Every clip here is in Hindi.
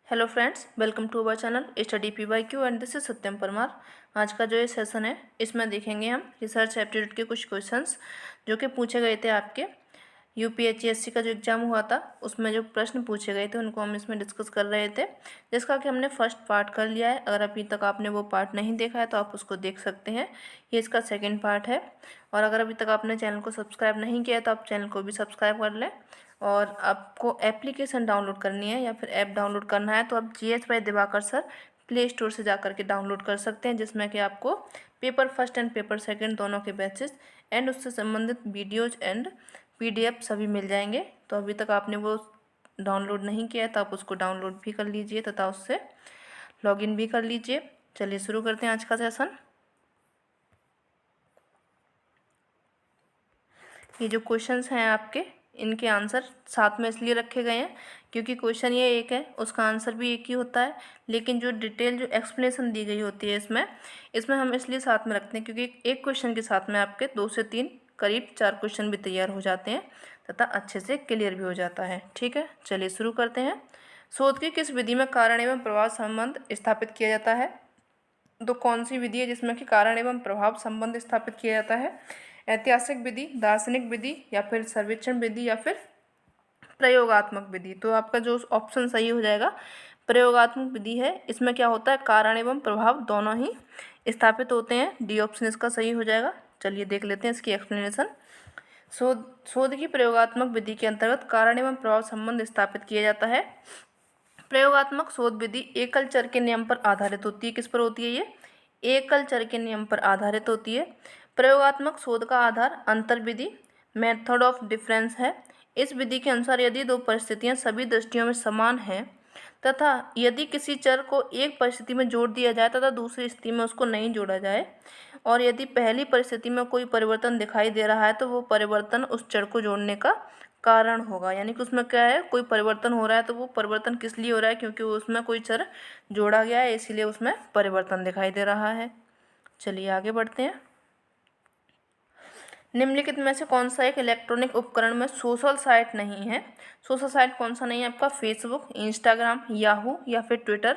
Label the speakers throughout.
Speaker 1: Hello friends, welcome to our channel study PYQ and this is Satyam Parmar. आज का जो ये सेशन है इसमें देखेंगे हम रिसर्च एप्टीट्यूड के कुछ क्वेश्चंस जो कि पूछे गए थे आपके UPSC का जो एग्ज़ाम हुआ था उसमें जो प्रश्न पूछे गए थे उनको हम इसमें डिस्कस कर रहे थे, जिसका कि हमने फर्स्ट पार्ट कर लिया है। अगर अभी तक आपने वो पार्ट नहीं देखा है तो आप उसको देख सकते हैं। ये इसका सेकेंड पार्ट है। और अगर अभी तक आपने चैनल को सब्सक्राइब नहीं किया है तो आप चैनल को भी सब्सक्राइब कर लें। और आपको एप्लीकेशन डाउनलोड करनी है या फिर ऐप डाउनलोड करना है तो आप GS by Diwakar sir play store से जा करके डाउनलोड कर सकते हैं, जिसमें कि आपको paper first and paper second दोनों के बैचेस एंड उससे संबंधित वीडियोज एंड PDF सभी मिल जाएंगे। तो अभी तक आपने वो डाउनलोड नहीं किया है तो आप उसको डाउनलोड भी कर लीजिए तथा उससे लॉगिन भी कर लीजिए। चलिए शुरू करते हैं आज का सेशन। ये जो क्वेश्चंस हैं आपके, इनके आंसर साथ में इसलिए रखे गए हैं क्योंकि क्वेश्चन ये एक है, उसका आंसर भी एक ही होता है, लेकिन जो डिटेल जो एक्सप्लेनेशन दी गई होती है इसमें हम इसलिए साथ में रखते हैं क्योंकि एक क्वेश्चन के साथ में आपके 2 से 3 करीब 4 क्वेश्चन भी तैयार हो जाते हैं तथा अच्छे से क्लियर भी हो जाता है। ठीक है, चलिए शुरू करते हैं। शोध की किस विधि में कारण एवं प्रभाव संबंध स्थापित किया जाता है? तो कौन सी विधि है जिसमें कि कारण एवं प्रभाव संबंध स्थापित किया जाता है? ऐतिहासिक विधि, दार्शनिक विधि या फिर सर्वेक्षण विधि या फिर प्रयोगात्मक विधि। तो आपका जो ऑप्शन सही हो जाएगा प्रयोगात्मक विधि है। इसमें क्या होता है, कारण एवं प्रभाव दोनों ही स्थापित होते हैं। डी ऑप्शन इसका सही हो जाएगा। चलिए देख लेते हैं इसकी एक्सप्लेनेशन। शोध की प्रयोगात्मक विधि के अंतर्गत कारण एवं प्रभाव संबंध स्थापित किया जाता है। प्रयोगात्मक शोध विधि एकल चर के नियम पर आधारित होती है। किस पर होती है ये? एकल चर के नियम पर आधारित होती है। प्रयोगात्मक शोध का आधार अंतर विधि मेथड ऑफ डिफरेंस है। इस विधि के अनुसार यदि दो परिस्थितियां सभी दृष्टियों में समान हैं तथा यदि किसी चर को एक परिस्थिति में जोड़ दिया जाए तथा दूसरी स्थिति में उसको नहीं जोड़ा जाए और यदि पहली परिस्थिति में कोई परिवर्तन दिखाई दे रहा है तो वो परिवर्तन उस चर को जोड़ने का कारण होगा। यानी कि उसमें क्या है, कोई परिवर्तन हो रहा है तो वो परिवर्तन किस लिए हो रहा है, क्योंकि उसमें कोई चर जोड़ा गया है इसीलिए उसमें परिवर्तन दिखाई दे रहा है। चलिए आगे बढ़ते हैं। निम्नलिखित में से कौन सा एक इलेक्ट्रॉनिक उपकरण में सोशल साइट नहीं है? सोशल साइट कौन सा नहीं है आपका? फेसबुक, इंस्टाग्राम, याहू या फिर ट्विटर।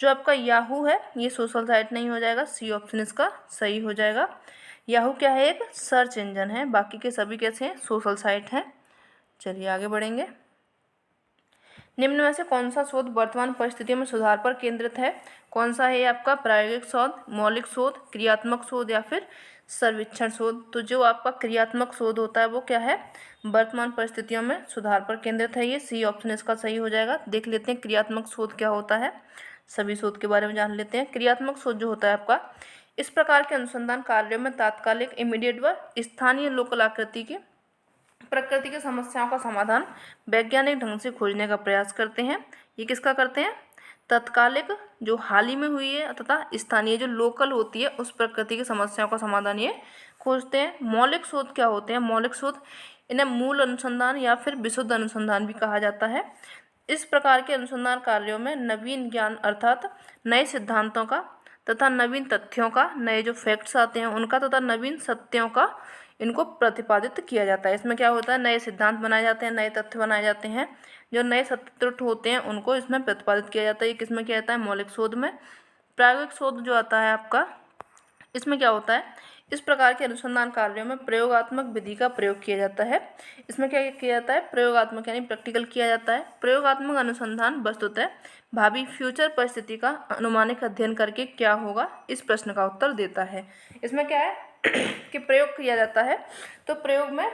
Speaker 1: जो आपका याहू है ये सोशल साइट नहीं हो जाएगा, सी ऑप्शन इसका सही हो जाएगा। याहू क्या है? एक सर्च इंजन है, बाकी के सभी कैसे हैं? सोशल साइट हैं। चलिए आगे बढ़ेंगे। निम्न में से कौन सा शोध वर्तमान परिस्थितियों में सुधार पर केंद्रित है? कौन सा है आपका? प्रायोगिक शोध, मौलिक शोध, क्रियात्मक शोध या फिर सर्वेक्षण शोध। तो जो आपका क्रियात्मक शोध होता है वो क्या है? वर्तमान परिस्थितियों में सुधार पर केंद्रित है। ये सी ऑप्शन इसका सही हो जाएगा। देख लेते हैं क्रियात्मक शोध क्या होता है, सभी शोध के बारे में जान लेते हैं। क्रियात्मक शोध जो होता है आपका, इस प्रकार के अनुसंधान कार्यों में तात्कालिक, इमीडिएट व स्थानीय लोकल आकृति के प्रकृति की समस्याओं का समाधान वैज्ञानिक ढंग से खोजने का प्रयास करते हैं। ये किसका करते हैं? तत्कालिक जो हाल ही में हुई है तथा स्थानीय जो लोकल होती है उस प्रकृति की समस्याओं का समाधान ये खोजते हैं। मौलिक शोध क्या होते हैं? मौलिक शोध इन्हें मूल अनुसंधान या फिर विशुद्ध अनुसंधान भी कहा जाता है। इस प्रकार के अनुसंधान कार्यों में नवीन ज्ञान अर्थात नए सिद्धांतों का तथा नवीन तथ्यों का, नए जो फैक्ट्स आते हैं उनका तथा नवीन सत्यों का इनको प्रतिपादित किया जाता है। इसमें क्या होता है? नए सिद्धांत बनाए जाते हैं, नए तथ्य बनाए जाते हैं, जो नए सत्य होते हैं उनको इसमें प्रतिपादित किया जाता है। ये किसमें किया जाता है? मौलिक शोध में। प्रायोगिक शोध जो आता है आपका, इसमें क्या होता है? इस प्रकार के अनुसंधान कार्यों में प्रयोगात्मक विधि का प्रयोग किया जाता है। इसमें क्या किया जाता है? प्रयोगात्मक यानी प्रैक्टिकल किया जाता है। प्रयोगात्मक अनुसंधान वस्तुतः भावी फ्यूचर परिस्थिति का अनुमानिक अध्ययन करके क्या होगा इस प्रश्न का उत्तर देता है। इसमें क्या है कि प्रयोग किया जाता है, तो प्रयोग में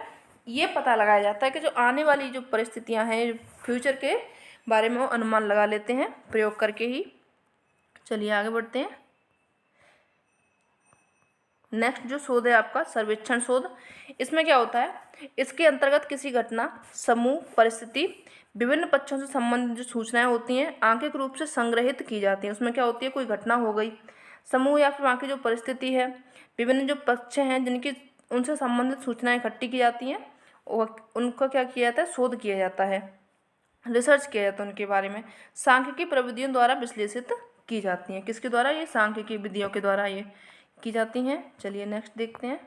Speaker 1: ये पता लगाया जाता है कि जो आने वाली जो परिस्थितियां हैं फ्यूचर के बारे में वो अनुमान लगा लेते हैं प्रयोग करके ही। चलिए आगे बढ़ते हैं। नेक्स्ट जो शोध है आपका सर्वेक्षण शोध। इसमें क्या होता है? इसके अंतर्गत किसी घटना, समूह, परिस्थिति, विभिन्न पक्षों से संबंधित जो सूचनाएं होती हैं आंकिक रूप से संग्रहित की जाती हैं। उसमें क्या होती है? कोई घटना हो गई, समूह या फिर वहाँ की जो परिस्थिति है, विभिन्न जो पक्ष हैं जिनकी उनसे संबंधित सूचनाएं इकट्ठी की जाती हैं और उनका क्या किया जाता है? शोध किया जाता है, रिसर्च किया जाता है उनके बारे में। सांख्यिकी प्रविधियों द्वारा विश्लेषित की जाती हैं। किसके द्वारा? ये सांख्यिकी विधियों के द्वारा ये की जाती हैं। चलिए नेक्स्ट देखते हैं।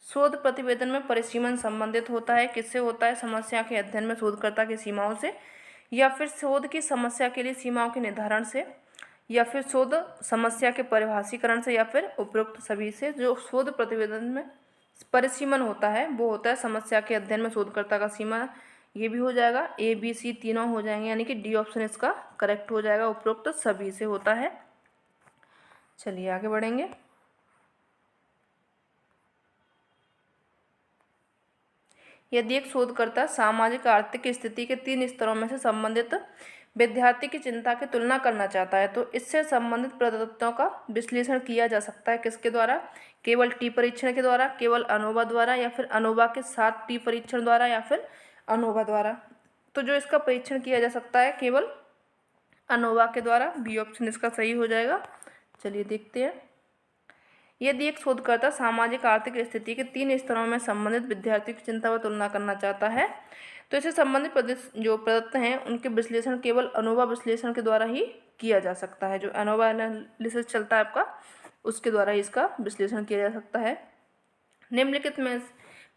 Speaker 1: शोध प्रतिवेदन में परिसीमन संबंधित होता है। किससे होता है? समस्या के अध्ययन में शोधकर्ता की सीमाओं से। या फिर शोध की समस्या के लिए सीमाओं के निर्धारण से, या फिर शोध समस्या के परिभाषीकरण से, या फिर उपरोक्त सभी से। जो शोध प्रतिवेदन में परिसीमन होता है वो होता है समस्या के अध्ययन में शोधकर्ता का सीमा। ये भी हो जाएगा, ए बी सी तीनों हो जाएंगे, यानी कि डी ऑप्शन इसका करेक्ट हो जाएगा, उपरोक्त सभी से होता है। चलिए आगे बढ़ेंगे। यदि एक शोधकर्ता सामाजिक आर्थिक स्थिति के 3 स्तरों में से संबंधित विद्यार्थी की चिंता की तुलना करना चाहता है तो इससे संबंधित प्रदत्तों का विश्लेषण किया जा सकता है किसके द्वारा? केवल टी परीक्षण के द्वारा, केवल अनोवा द्वारा, या फिर अनोवा के साथ टी परीक्षण द्वारा, या फिर अनोवा द्वारा। तो जो इसका परीक्षण किया जा सकता है केवल अनोवा के द्वारा, बी ऑप्शन इसका सही हो जाएगा। चलिए देखते हैं। यदि एक शोधकर्ता सामाजिक आर्थिक स्थिति के 3 स्तरों में संबंधित विद्यार्थी की चिंता व तुलना करना चाहता है तो इससे संबंधित जो प्रदत्त हैं उनके विश्लेषण केवल अनोवा विश्लेषण के द्वारा ही किया जा सकता है। जो अनोवा एनालिसिस चलता है आपका, उसके द्वारा ही इसका विश्लेषण किया जा सकता है। निम्नलिखित में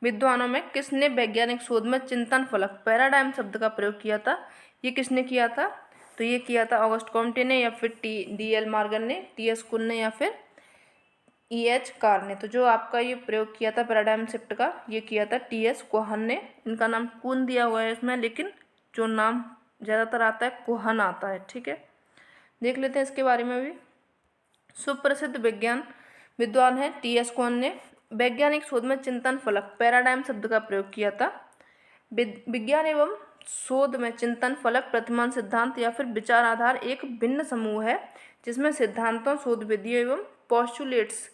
Speaker 1: विद्वानों में किसने वैज्ञानिक शोध में चिंतन फलक पैराडाइम शब्द का प्रयोग किया था? ये किसने किया था? तो ये किया था ऑगस्ट कॉम्टे ने, या फिर डी.एल. मॉर्गन ने, टी.एस. कुन ने, या फिर E.H. कार ने। तो जो आपका ये प्रयोग किया था पैराडाइम शिफ्ट का, ये किया था टी.एस. कोहन ने। इनका नाम कुन दिया हुआ है इसमें, लेकिन जो नाम ज़्यादातर आता है कोहन आता है। ठीक है, देख लेते हैं इसके बारे में भी। सुप्रसिद्ध विद्वान है टी.एस. कोहन ने वैज्ञानिक शोध में चिंतन फलक पैराडाइम शब्द का प्रयोग किया था। विज्ञान एवं शोध में चिंतन फलक, प्रतिमान सिद्धांत या फिर विचार आधार एक भिन्न समूह है जिसमें सिद्धांतों, शोध विधियों एवं पोस्टुलेट्स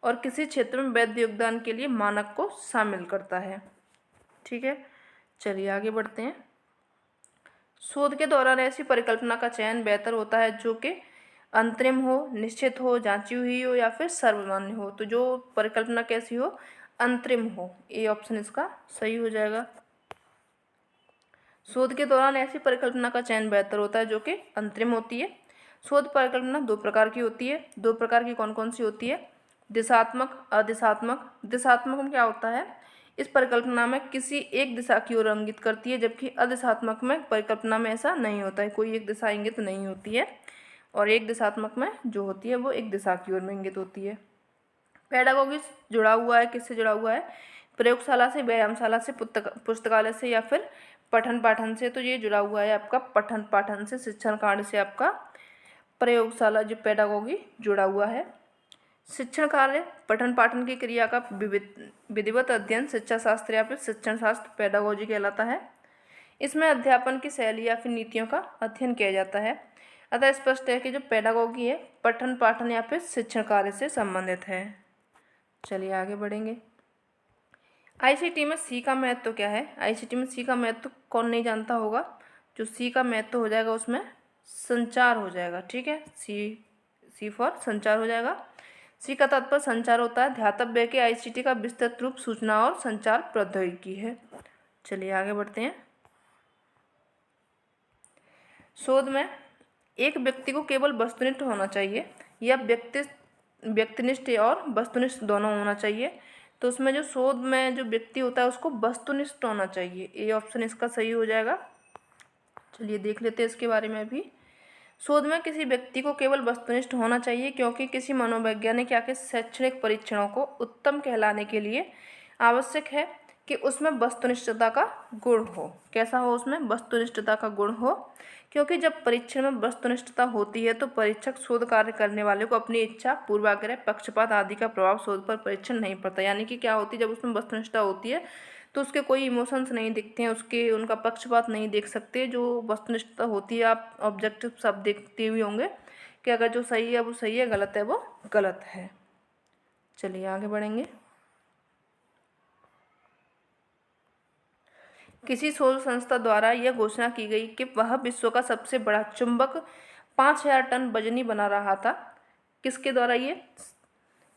Speaker 1: और किसी क्षेत्र में वैध योगदान के लिए मानक को शामिल करता है। ठीक है, चलिए आगे बढ़ते हैं। शोध के दौरान ऐसी परिकल्पना का चयन बेहतर होता है जो कि अंतरिम हो, निश्चित हो, जांची हुई हो, या फिर सर्वमान्य हो। तो जो परिकल्पना कैसी हो? अंतरिम हो। ए ऑप्शन इसका सही हो जाएगा। शोध के दौरान ऐसी परिकल्पना का चयन बेहतर होता है जो कि अंतरिम होती है। शोध परिकल्पना 2 प्रकार की होती है। 2 प्रकार की कौन कौन सी होती है? दिशात्मक, अदिशात्मक। दिशात्मक में क्या होता है? इस परिकल्पना में किसी एक दिशा की ओर इंगित करती है, जबकि अदिशात्मक में परिकल्पना में ऐसा नहीं होता है, कोई एक दिशा इंगित नहीं होती है। और एक दिशात्मक में जो होती है वो एक दिशा की ओर में इंगित होती है। पेडागोगी जुड़ा हुआ है, किससे जुड़ा हुआ है? प्रयोगशाला से, व्यायामशाला से, पुस्तकालय से, या फिर पठन पाठन से। तो ये जुड़ा हुआ है आपका पठन पाठन से, शिक्षण कांड से आपका प्रयोगशाला जो पेडागोगी जुड़ा हुआ है। शिक्षण कार्य, पठन पाठन की क्रिया का विधिवत अध्ययन शिक्षा शास्त्र या फिर शिक्षण शास्त्र पेडागोजी कहलाता है। इसमें अध्यापन की शैली या फिर नीतियों का अध्ययन किया जाता है। अतः स्पष्ट है कि जो पेडागोगी है पठन पाठन या फिर शिक्षण कार्य से संबंधित है। चलिए आगे बढ़ेंगे। आईसीटी में सी का महत्व क्या है? आईसीटी में सी का महत्व कौन नहीं जानता होगा? जो सी का महत्व हो जाएगा उसमें संचार हो जाएगा। ठीक है, सी फॉर संचार हो जाएगा। सी का तात्पर्य संचार होता है। ध्यातव्य कि आईसीटी का विस्तृत रूप सूचना और संचार प्रौद्योगिकी है। चलिए आगे बढ़ते हैं। शोध में एक व्यक्ति को केवल वस्तुनिष्ठ होना चाहिए या व्यक्तिनिष्ठ और वस्तुनिष्ठ दोनों होना चाहिए? तो उसमें जो शोध में जो व्यक्ति होता है उसको वस्तुनिष्ठ होना चाहिए। ए ऑप्शन इसका सही हो जाएगा। चलिए देख लेते हैं इसके बारे में भी। शोध में किसी व्यक्ति को केवल वस्तुनिष्ठ होना चाहिए क्योंकि किसी मनोवैज्ञानिक या किसी शैक्षणिक परीक्षणों को उत्तम कहलाने के लिए आवश्यक है कि उसमें वस्तुनिष्ठता का गुण हो। कैसा हो? उसमें वस्तुनिष्ठता का गुण हो, क्योंकि जब परीक्षण में वस्तुनिष्ठता होती है तो परीक्षक शोध कार्य करने वाले को अपनी इच्छा, पूर्वाग्रह, पक्षपात आदि का प्रभाव शोध पर परीक्षण नहीं पड़ता। यानी कि क्या होती है, जब उसमें वस्तुनिष्ठता होती है तो उसके कोई इमोशंस नहीं दिखते हैं, उनका पक्षपात नहीं देख सकते। जो वस्तुनिष्ठता होती है, आप ऑब्जेक्टिव सब देखते हुए होंगे कि अगर जो सही है वो सही है, गलत है वो गलत है। चलिए आगे बढ़ेंगे। किसी शोध संस्था द्वारा यह घोषणा की गई कि वह विश्व का सबसे बड़ा चुंबक 5000 टन वजनी बना रहा था। किसके द्वारा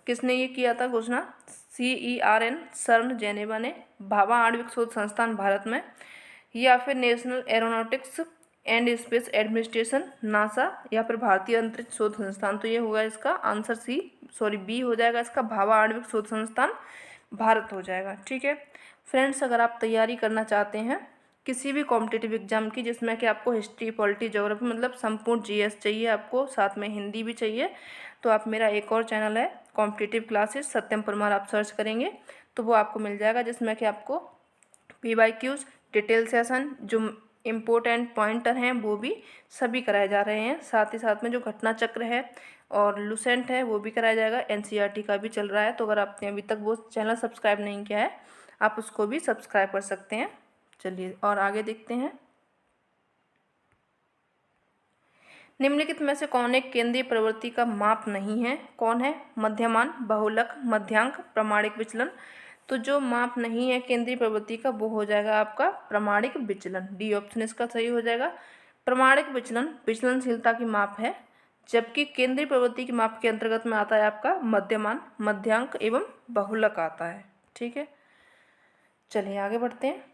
Speaker 1: किसने ये किया था घोषणा? CERN सर्न जेनेवा ने, भाभा आणविक शोध संस्थान भारत में, या फिर national aeronautics and space administration NASA, या फिर भारतीय अंतरिक्ष शोध संस्थान। तो ये होगा इसका आंसर बी हो जाएगा इसका, भाभा आणविक शोध संस्थान भारत हो जाएगा। ठीक है फ्रेंड्स, अगर आप तैयारी करना चाहते हैं किसी भी कॉम्पिटिटिव एग्जाम की जिसमें कि आपको हिस्ट्री, पॉलिटी, ज्योग्राफी मतलब संपूर्ण जीएस चाहिए, आपको साथ में हिंदी भी चाहिए, तो आप मेरा एक और चैनल है कॉम्पिटिटिव क्लासेस सत्यम परमार, आप सर्च करेंगे तो वो आपको मिल जाएगा, जिसमें कि आपको PYQs, डिटेल सेशन, जो इम्पोर्टेंट पॉइंटर हैं वो भी सभी कराए जा रहे हैं। साथ ही साथ में जो घटना चक्र है और लुसेंट है वो भी कराया जाएगा। NCERT का भी चल रहा है, तो अगर आपने अभी तक वो चैनल सब्सक्राइब नहीं किया है आप उसको भी सब्सक्राइब कर सकते हैं। चलिए और आगे देखते हैं। निम्नलिखित में से कौन एक केंद्रीय प्रवृत्ति का माप नहीं है? कौन है? मध्यमान, बहुलक, मध्यांक, प्रामाणिक विचलन। तो जो माप नहीं है केंद्रीय प्रवृत्ति का वो हो जाएगा आपका प्रामाणिक विचलन। डी ऑप्शन इसका सही हो जाएगा। प्रामाणिक विचलन विचलनशीलता की माप है, जबकि केंद्रीय प्रवृत्ति की माप के अंतर्गत में आता है आपका मध्यमान, मध्यांक एवं बहुलक आता है। ठीक है, चलिए आगे बढ़ते हैं।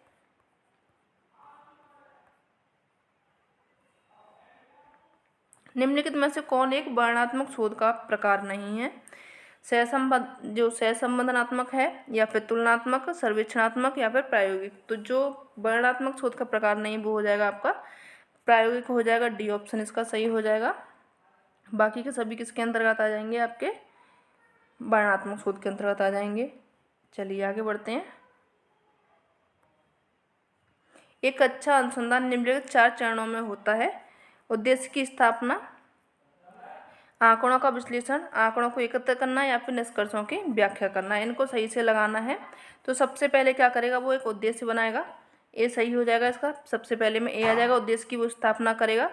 Speaker 1: निम्नलिखित में से कौन एक वर्णनात्मक शोध का प्रकार नहीं है? सहसंबंधनात्मक है, या फिर तुलनात्मक, सर्वेक्षणात्मक, या फिर प्रायोगिक। तो जो वर्णनात्मक शोध का प्रकार नहीं वो हो जाएगा आपका प्रायोगिक हो जाएगा। डी ऑप्शन इसका सही हो जाएगा। बाकी के सभी किसके अंतर्गत आ जाएंगे? आपके वर्णनात्मक शोध के अंतर्गत आ जाएंगे। चलिए आगे बढ़ते हैं। एक अच्छा अनुसंधान निम्नलिखित 4 चरणों में होता है। उद्देश्य की स्थापना, आंकड़ों का विश्लेषण, आंकड़ों को एकत्र करना, या फिर निष्कर्षों की व्याख्या करना। इनको सही से लगाना है। तो सबसे पहले क्या करेगा? वो एक उद्देश्य बनाएगा। ए सही हो जाएगा इसका। सबसे पहले में ए आ जाएगा, उद्देश्य की वो स्थापना करेगा।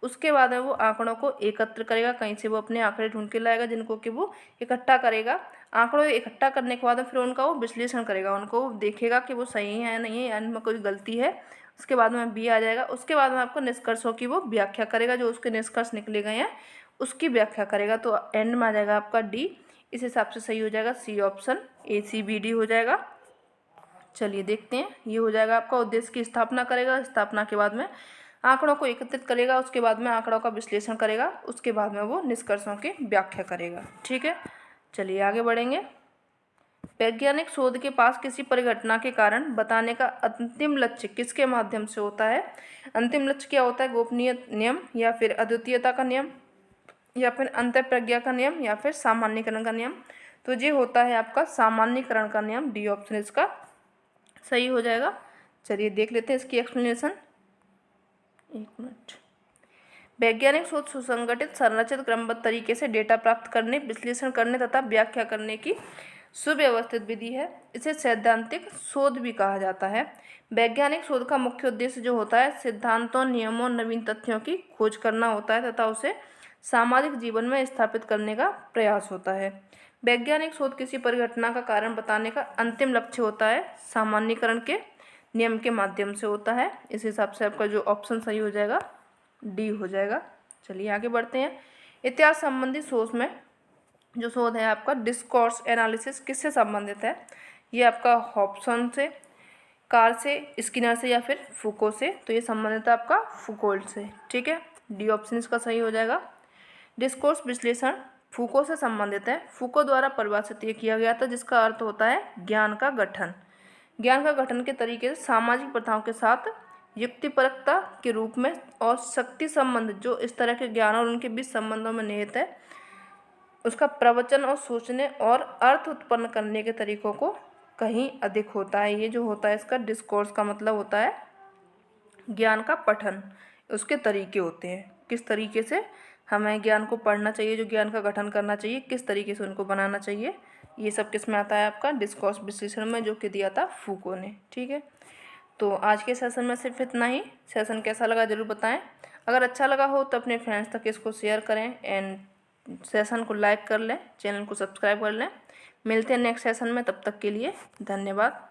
Speaker 1: उसके बाद में वो आंकड़ों को एकत्र करेगा, कहीं से वो अपने आंकड़े ढूंढ के लाएगा जिनको कि वो इकट्ठा करेगा। आंकड़ों इकट्ठा करने के बाद फिर उनका वो विश्लेषण करेगा, उनको वो देखेगा कि वो सही है नहीं है, इनमें कोई गलती है। उसके बाद में बी आ जाएगा। उसके बाद में आपको निष्कर्षों की वो व्याख्या करेगा, जो उसके निष्कर्ष निकले गए हैं उसकी व्याख्या करेगा। तो एंड में आ जाएगा आपका डी। इस हिसाब से सही हो जाएगा सी ऑप्शन, ACBD हो जाएगा। चलिए देखते हैं। ये हो जाएगा आपका उद्देश्य की स्थापना करेगा, स्थापना के बाद में आंकड़ों को एकत्रित करेगा, उसके बाद में आंकड़ों का विश्लेषण करेगा, उसके बाद में वो निष्कर्षों की व्याख्या करेगा। ठीक है, चलिए आगे बढ़ेंगे। वैज्ञानिक शोध के पास किसी परिघटना के कारण बताने का अंतिम लक्ष्य किसके माध्यम से होता है? अंतिम लक्ष्य क्या होता है? गोपनीय नियम, या फिर अद्वितीयता का नियम, या फिर अंतःप्रज्ञा का नियम, या फिर सामान्यीकरण का नियम। तो ये होता है आपका सामान्यीकरण का नियम। डी ऑप्शन इसका सही हो जाएगा। चलिए देख लेते हैं इसकी एक्सप्लेनेशन। एक मिनट। वैज्ञानिक शोध सुसंगठित, संरचित, क्रमबद्ध तरीके से डेटा प्राप्त करने, विश्लेषण करने तथा व्याख्या करने की सुव्यवस्थित विधि है। इसे सैद्धांतिक शोध भी कहा जाता है। वैज्ञानिक शोध का मुख्य उद्देश्य जो होता है सिद्धांतों, नियमों, नवीन तथ्यों की खोज करना होता है तथा उसे सामाजिक जीवन में स्थापित करने का प्रयास होता है। वैज्ञानिक शोध किसी परिघटना का कारण बताने का अंतिम लक्ष्य होता है सामान्यीकरण के नियम के माध्यम से होता है। इस हिसाब से आपका जो ऑप्शन सही हो जाएगा डी हो जाएगा। चलिए आगे बढ़ते हैं। इतिहास संबंधी शोध में जो शोध है आपका डिस्कोर्स एनालिसिस किससे संबंधित है? ये आपका हॉब्सन से, कार से, स्किनर से, या फिर फुको से। तो ये संबंधित है आपका फुकोल्ट से। ठीक है, डी ऑप्शन इसका सही हो जाएगा। डिस्कोर्स विश्लेषण फुको से संबंधित है। फुको द्वारा परिभाषित ये किया गया था, जिसका अर्थ होता है ज्ञान का गठन। ज्ञान का गठन के तरीके से सामाजिक प्रथाओं के साथ युक्तिपरकता के रूप में और शक्ति संबंध जो इस तरह के ज्ञान और उनके बीच संबंधों में निहित है, उसका प्रवचन और सोचने और अर्थ उत्पन्न करने के तरीकों को कहीं अधिक होता है। ये जो होता है इसका डिस्कोर्स का मतलब होता है ज्ञान का पठन, उसके तरीके होते हैं, किस तरीके से हमें ज्ञान को पढ़ना चाहिए, जो ज्ञान का गठन करना चाहिए, किस तरीके से उनको बनाना चाहिए। ये सब किस में आता है आपका डिस्कोर्स विश्लेषण में, जो कि दिया था फूको ने। ठीक है, तो आज के सेशन में सिर्फ इतना ही। सेशन कैसा लगा ज़रूर बताएं। अगर अच्छा लगा हो तो अपने फ्रेंड्स तक इसको शेयर करें एंड सेशन को लाइक कर लें, चैनल को सब्सक्राइब कर लें। मिलते हैं नेक्स्ट सेशन में, तब तक के लिए धन्यवाद।